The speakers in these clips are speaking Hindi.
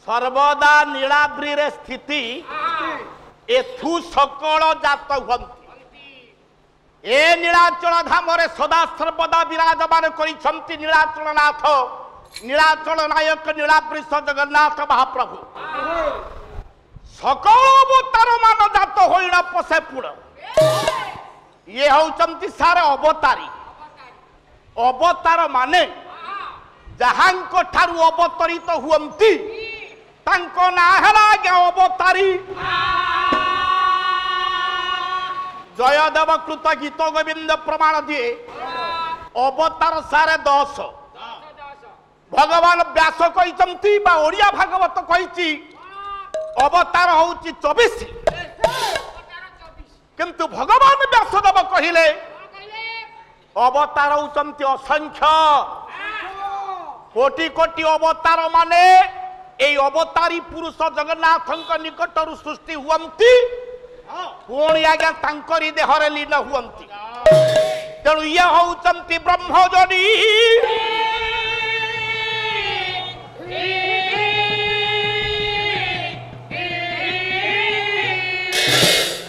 सर्वदा नीलाद्री रे स्थिति एथु सकल जात हुंती ए नीलाचल धाम रे सदा सर्वदा विराजमान करिसंती नीलाचलनाथ नीलाचल नायक नीलाद्रीश जगन्नाथ महाप्रभु सकल अवतार मान जात होइण पसे पुड़ ये होचंती सारे अवतारी अवतार माने जहांको ठारू अवतरित हुंती तांको ना हला के अवतारी जयदेव कृत गीत गोविंद प्रमाण दिए अवतार सारे 10 भगवान व्यास कही ओडिया भागवत कही अवतार होउची 24 किंतु भगवान व्यासदेव कहिले अवतार होउचंती असंख्य कोटि कोटि अवतार माने ए अवतारी पुरुष जगन्नाथ निकटर सृष्टि हुंती पुणी आज्ञा तांकरी देहरे लीन हुंती तेणु ये होउचंती ब्रह्मजनी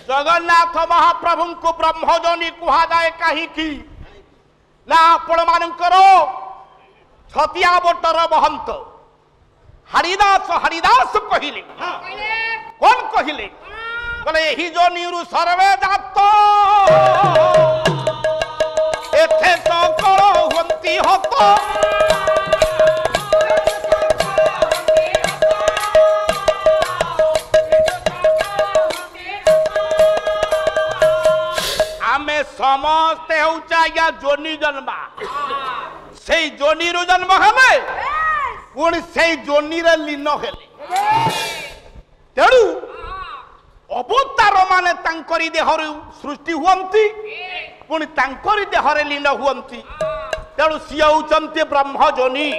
जगन्नाथ महाप्रभु को ब्रह्मजनी कहा जाए कहीं ना आपण मानकर छतिया बटर महंत हरिदास कहले कौन कहले कहले यही जो नीरु सर्वे जात एथे सकल हुंती हत आमे समस्ते होउचा जोनी जन्मा से जोनी रु जन्म हेले पुणी से जोनी रे लीन हेले तेणु अवतार माने तांकरी देहरे सृष्टि हुंती पुणी तांकरी देहरे लीन हुंती तेणु सी होउचंती ब्रह्मजनी।